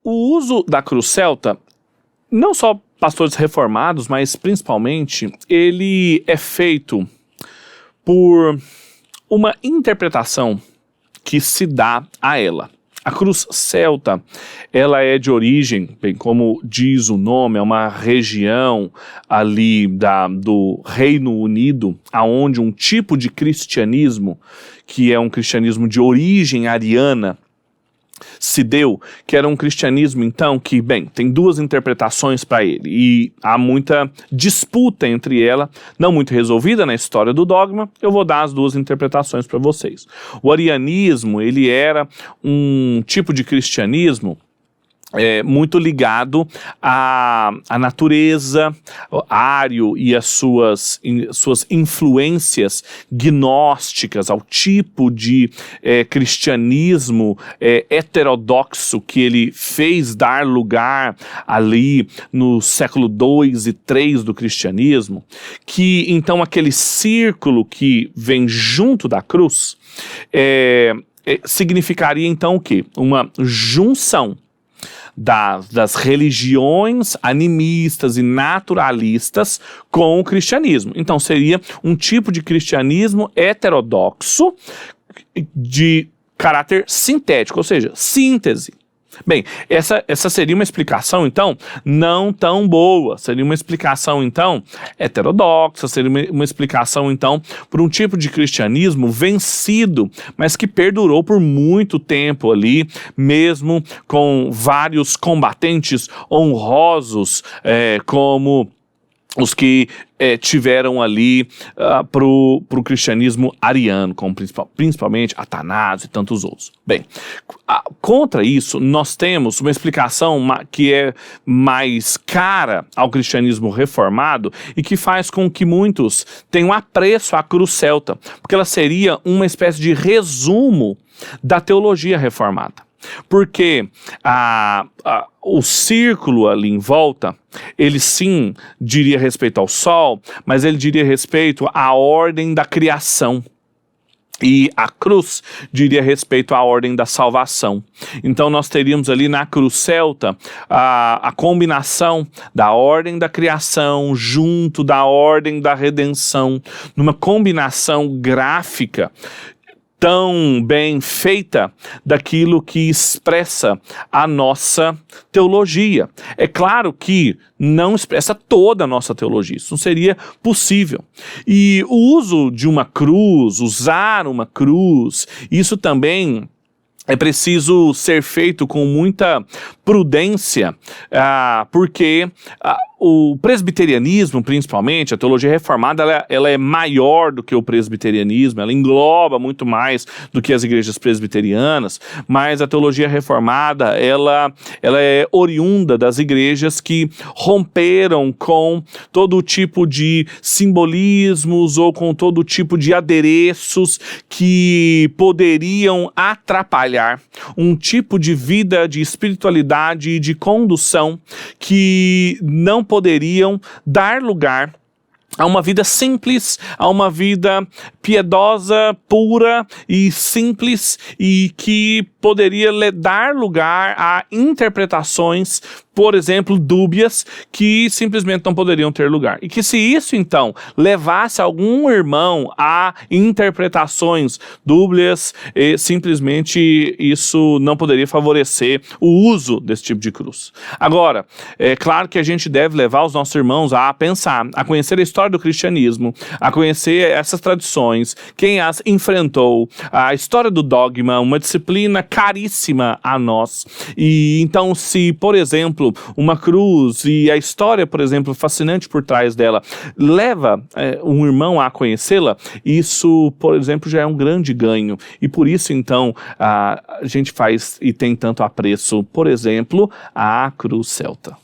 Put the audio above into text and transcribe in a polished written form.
O uso da cruz celta, não só pastores reformados, mas principalmente, ele é feito por uma interpretação que se dá a ela. A cruz celta, ela é de origem, bem, como diz o nome, é uma região ali do Reino Unido, aonde um tipo de cristianismo, que é um cristianismo de origem ariana, se deu, que era um cristianismo, então, que, bem, tem duas interpretações para ele, e há muita disputa entre ela, não muito resolvida na história do dogma. Eu vou dar as duas interpretações para vocês. O arianismo, ele era um tipo de cristianismo muito ligado à natureza, ário e as suas influências gnósticas, ao tipo de cristianismo heterodoxo que ele fez dar lugar ali no século II e III do cristianismo, que então aquele círculo que vem junto da cruz significaria então o quê? Uma junção das religiões animistas e naturalistas com o cristianismo. Então seria um tipo de cristianismo heterodoxo de caráter sintético, ou seja, síntese. Bem, essa seria uma explicação, então, não tão boa. Seria uma explicação, então, heterodoxa, seria uma explicação, então, por um tipo de cristianismo vencido, mas que perdurou por muito tempo ali, mesmo com vários combatentes honrosos, como os que tiveram ali pro cristianismo ariano, como principalmente Atanásio e tantos outros. Bem, contra isso, nós temos uma explicação que é mais cara ao cristianismo reformado e que faz com que muitos tenham apreço à cruz celta, porque ela seria uma espécie de resumo da teologia reformada. Porque o círculo ali em volta, ele sim diria respeito ao sol, mas ele diria respeito à ordem da criação. E a cruz diria respeito à ordem da salvação. Então nós teríamos ali na cruz celta a combinação da ordem da criação junto da ordem da redenção, numa combinação gráfica tão bem feita daquilo que expressa a nossa teologia. É claro que não expressa toda a nossa teologia, isso não seria possível. E o uso de uma cruz, usar uma cruz, isso também é preciso ser feito com muita prudência, porque o presbiterianismo, principalmente, a teologia reformada, ela é maior do que o presbiterianismo, ela engloba muito mais do que as igrejas presbiterianas, mas a teologia reformada, ela é oriunda das igrejas que romperam com todo tipo de simbolismos ou com todo tipo de adereços que poderiam atrapalhar um tipo de vida, de espiritualidade e de condução que não poderiam dar lugar a uma vida simples, a uma vida piedosa, pura e simples, e que poderia dar lugar a interpretações, por exemplo, dúbias, que simplesmente não poderiam ter lugar. E que se isso, então, levasse algum irmão a interpretações dúbias, simplesmente isso não poderia favorecer o uso desse tipo de cruz. Agora, é claro que a gente deve levar os nossos irmãos a pensar, a conhecer a história do cristianismo, a conhecer essas tradições, quem as enfrentou, a história do dogma, uma disciplina caríssima a nós. E então, se, por exemplo, uma cruz e a história, por exemplo, fascinante por trás dela, leva um irmão a conhecê-la, isso, por exemplo, já é um grande ganho. E por isso, então, a gente faz e tem tanto apreço, por exemplo, à cruz celta.